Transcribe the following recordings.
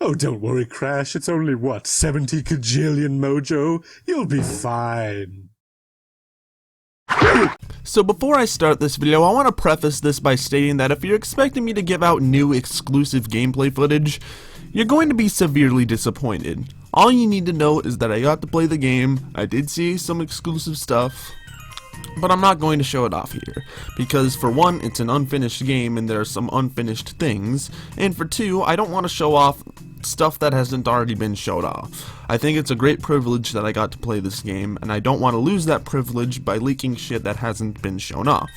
Oh, don't worry, Crash. It's only, what, 70 kajillion mojo? You'll be fine. So before I start this video, I want to preface this by stating that if you're expecting me to give out new exclusive gameplay footage, you're going to be severely disappointed. All you need to know is that I got to play the game, I did see some exclusive stuff, but I'm not going to show it off here, because for one, it's an unfinished game and there are some unfinished things, and for two, I don't want to show off stuff that hasn't already been showed off. I think it's a great privilege that I got to play this game, and I don't want to lose that privilege by leaking shit that hasn't been shown off.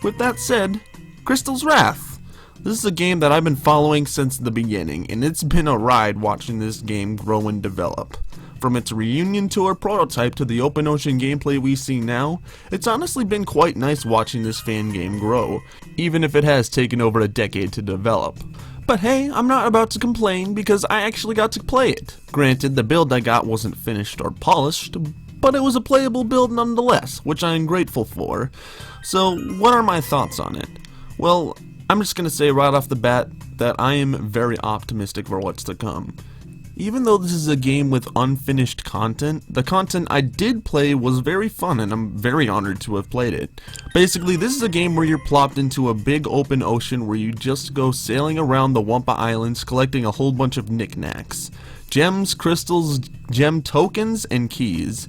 With that said, Crystal's Wrath. This is a game that I've been following since the beginning, and it's been a ride watching this game grow and develop. From its reunion tour prototype to the open ocean gameplay we see now, it's honestly been quite nice watching this fan game grow, even if it has taken over a decade to develop. But hey, I'm not about to complain because I actually got to play it. Granted, the build I got wasn't finished or polished, but it was a playable build nonetheless, which I am grateful for. So, what are my thoughts on it? Well, I'm just gonna say right off the bat that I am very optimistic for what's to come. Even though this is a game with unfinished content, the content I did play was very fun and I'm very honored to have played it. Basically, this is a game where you're plopped into a big open ocean where you just go sailing around the Wumpa Islands collecting a whole bunch of knickknacks. Gems, crystals, gem tokens, and keys.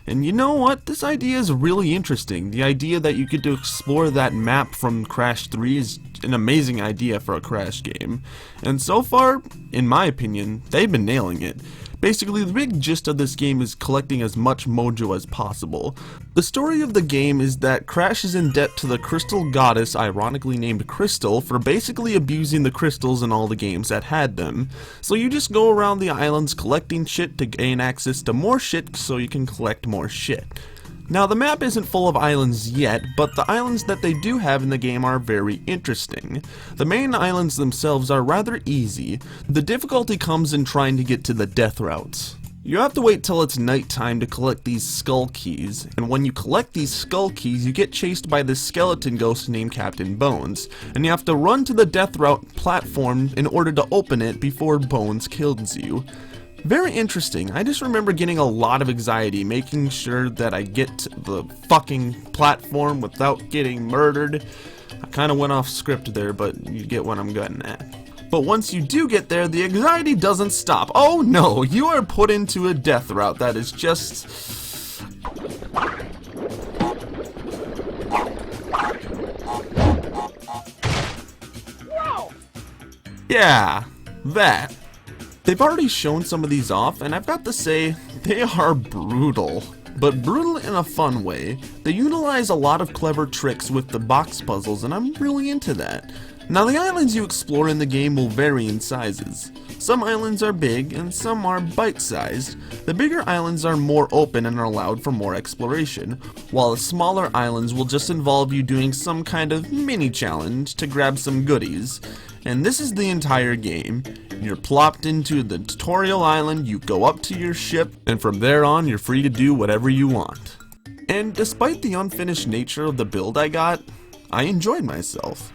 And you know what? This idea is really interesting. The idea that you get to explore that map from Crash 3 is an amazing idea for a Crash game. And so far, in my opinion, they've been nailing it. Basically, the big gist of this game is collecting as much mojo as possible. The story of the game is that Crash is in debt to the crystal goddess, ironically named Crystal, for basically abusing the crystals in all the games that had them. So you just go around the islands collecting shit to gain access to more shit so you can collect more shit. Now, the map isn't full of islands yet, but the islands that they do have in the game are very interesting. The main islands themselves are rather easy. The difficulty comes in trying to get to the death routes. You have to wait till it's nighttime to collect these skull keys, and when you collect these skull keys, you get chased by this skeleton ghost named Captain Bones, and you have to run to the death route platform in order to open it before Bones kills you. Very interesting. I just remember getting a lot of anxiety making sure that I get to the fucking platform without getting murdered. I kinda went off script there, but you get what I'm getting at. But once you do get there, the anxiety doesn't stop. Oh no, you are put into a death route that is just... Yeah, that. They've already shown some of these off, and I've got to say, they are brutal. But brutal in a fun way. They utilize a lot of clever tricks with the box puzzles, and I'm really into that. Now, the islands you explore in the game will vary in sizes. Some islands are big, and some are bite-sized. The bigger islands are more open and are allowed for more exploration, while the smaller islands will just involve you doing some kind of mini-challenge to grab some goodies. And this is the entire game. You're plopped into the tutorial island, you go up to your ship, and from there on you're free to do whatever you want. And despite the unfinished nature of the build I got, I enjoyed myself.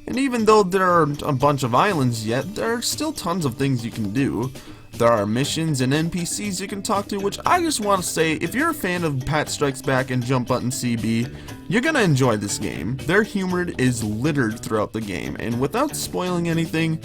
And even though there are a bunch of islands yet, there are still tons of things you can do. There are missions and NPCs you can talk to, which I just want to say, if you're a fan of Pat Strikes Back and Jump Button CB, you're gonna enjoy this game. Their humor is littered throughout the game, and without spoiling anything,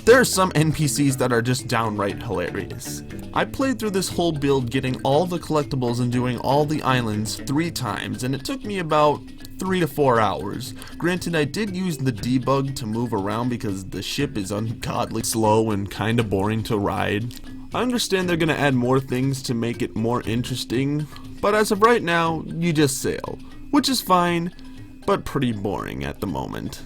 there are some NPCs that are just downright hilarious. I played through this whole build getting all the collectibles and doing all the islands 3 times, and it took me about 3 to 4 hours. Granted, I did use the debug to move around because the ship is ungodly slow and kinda boring to ride. I understand they're gonna add more things to make it more interesting, but as of right now, you just sail, which is fine, but pretty boring at the moment.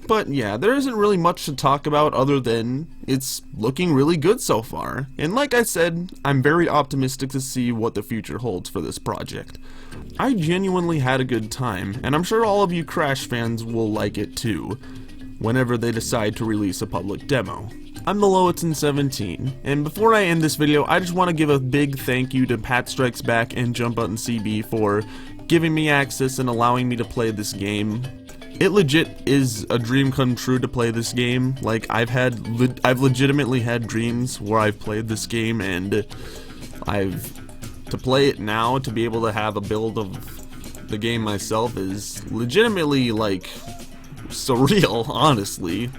But yeah, there isn't really much to talk about other than it's looking really good so far. And like I said, I'm very optimistic to see what the future holds for this project. I genuinely had a good time, and I'm sure all of you Crash fans will like it too, whenever they decide to release a public demo. I'm the Loweton17, and before I end this video, I just want to give a big thank you to Pat Strikes Back and Jump Button CB for giving me access and allowing me to play this game. it legit is a dream come true to play this game. Like, I've legitimately had dreams where I've played this game, and to play it now, to be able to have a build of the game myself is legitimately, like, surreal, honestly.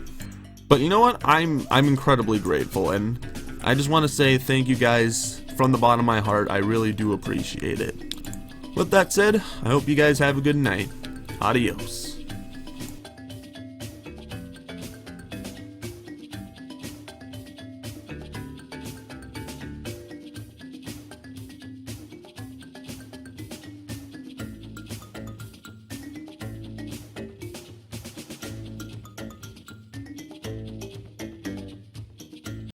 But you know what? I'm incredibly grateful, and I just want to say thank you guys from the bottom of my heart. I really do appreciate it. With that said, I hope you guys have a good night. Adios.